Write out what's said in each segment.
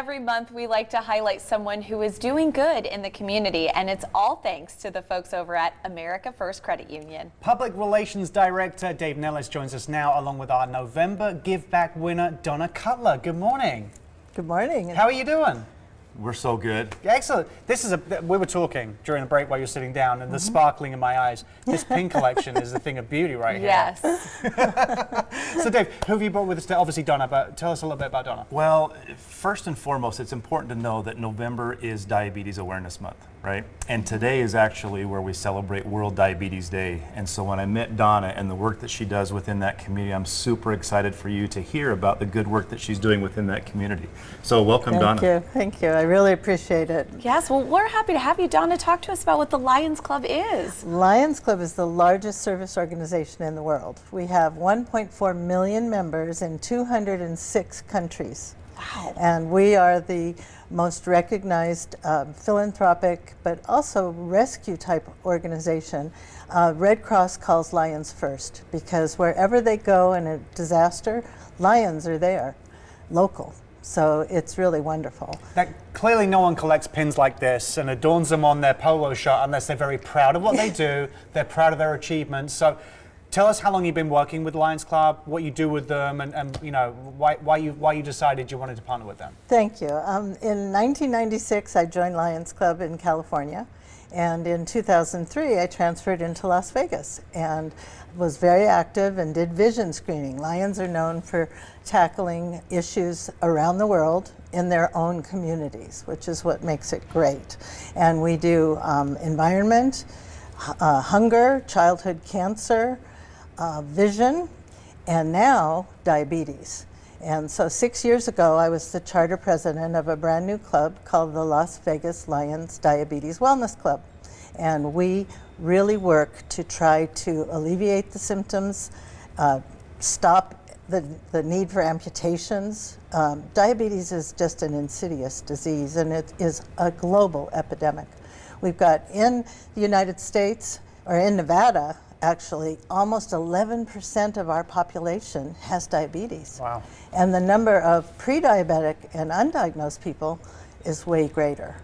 every month we like to highlight someone who is doing good in the community, and it's all thanks to the folks over at America First Credit Union. Public Relations Director Dave Nellis joins us now, along with our November Give Back winner, Donna Cutler. Good morning. Good morning. How are you doing? We're so good. Excellent. We were talking during the break while you're sitting down, and the sparkling in my eyes. This pin collection is a thing of beauty right here. Yes. So Dave, who have you brought with us today? Obviously Donna, but tell us a little bit about Donna. Well, first and foremost, it's important to know that November is Diabetes Awareness Month, right? And today is actually where we celebrate World Diabetes Day. And so when I met Donna and the work that she does within that community, I'm super excited for you to hear about the good work that she's doing within that community. So welcome, Donna. Thank you. I really appreciate it. Yes, well, we're happy to have you, Donna. Talk to us about what the Lions Club is. Lions Club is the largest service organization in the world. We have 1.4 million members in 206 countries. Wow. And we are the most recognized philanthropic, but also rescue type organization. Red Cross calls Lions first because wherever they go in a disaster, Lions are there, local. So it's really wonderful. Now, clearly no one collects pins like this and adorns them on their polo shirt unless they're very proud of what they do, they're proud of their achievements. So tell us how long you've been working with Lions Club, what you do with them, and you know, why you decided you wanted to partner with them. Thank you. In 1996, I joined Lions Club in California. And in 2003, I transferred into Las Vegas and was very active and did vision screening. Lions are known for tackling issues around the world in their own communities, which is what makes it great. And we do environment, hunger, childhood cancer, vision, and now diabetes. And so 6 years ago, I was the charter president of a brand new club called the Las Vegas Lions Diabetes Wellness Club. And we really work to try to alleviate the symptoms, stop the need for amputations. Diabetes is just an insidious disease, and it is a global epidemic. We've got in the United States, or in Nevada, actually, almost 11% of our population has diabetes. Wow. And the number of pre-diabetic and undiagnosed people is way greater.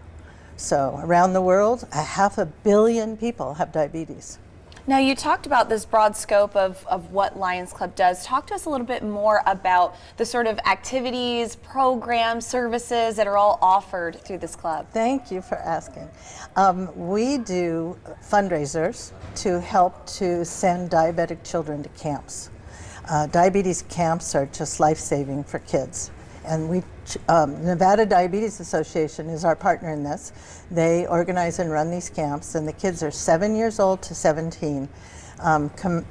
So around the world, 500 million people have diabetes. Now, you talked about this broad scope of what Lions Club does. Talk to us a little bit more about the sort of activities, programs, services that are all offered through this club. Thank you for asking. We do fundraisers to help to send diabetic children to camps. Diabetes camps are just life-saving for kids. And Nevada Diabetes Association is our partner in this. They organize and run these camps, and the kids are 7 years old to 17.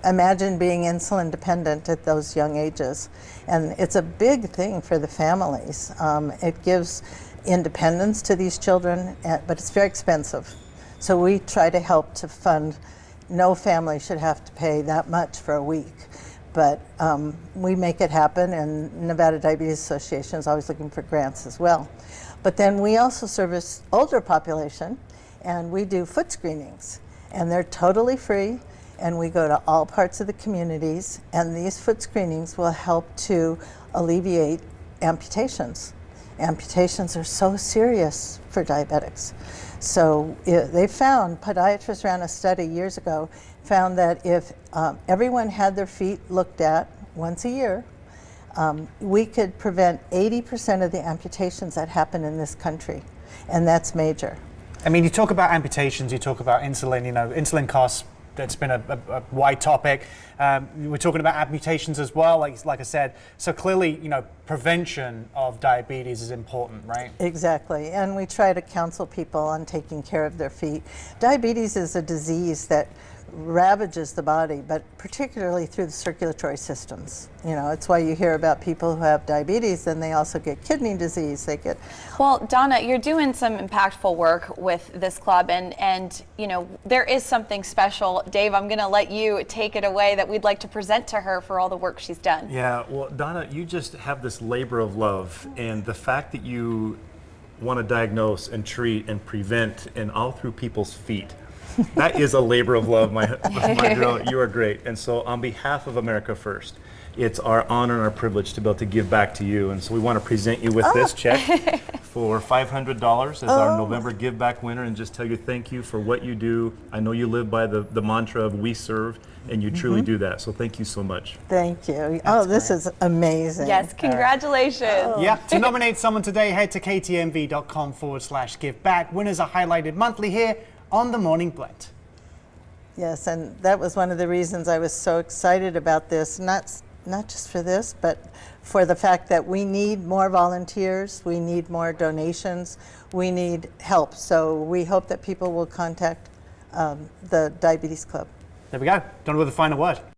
Imagine being insulin dependent at those young ages. And it's a big thing for the families. It gives independence to these children, but it's very expensive. So we try to help to fund. No family should have to pay that much for a week. But we make it happen, and Nevada Diabetes Association is always looking for grants as well. But then we also service older population, and we do foot screenings, and they're totally free, and we go to all parts of the communities, and these foot screenings will help to alleviate amputations. Amputations are so serious for diabetics. So they found, podiatrists ran a study years ago, found that if everyone had their feet looked at once a year, we could prevent 80% of the amputations that happen in this country, and that's major. I mean, you talk about amputations, you talk about insulin, you know, insulin costs, that's been a wide topic. We're talking about amputations as well, like I said. So clearly, you know, prevention of diabetes is important, right? Exactly, and we try to counsel people on taking care of their feet. Diabetes is a disease that ravages the body, but particularly through the circulatory systems. You know, it's why you hear about people who have diabetes and they also get kidney disease. Well, Donna, you're doing some impactful work with this club, and you know, there is something special. Dave, I'm going to let you take it away that we'd like to present to her for all the work she's done. Yeah, well, Donna, you just have this labor of love, and the fact that you want to diagnose and treat and prevent, and all through people's feet. That is a labor of love, my girl. You are great. And so on behalf of America First, it's our honor and our privilege to be able to give back to you. And so we want to present you with this check for $500 as our November Give Back winner and just tell you thank you for what you do. I know you live by the mantra of we serve, and you truly do that. So thank you so much. Thank you. This is amazing. Yes, congratulations. Yeah, to nominate someone today, head to ktmv.com/giveback. Winners are highlighted monthly here on The Morning Blend. Yes, and that was one of the reasons I was so excited about this, not just for this, but for the fact that we need more volunteers, we need more donations, we need help. So we hope that people will contact the Diabetes Club. There we go. Done with the final word.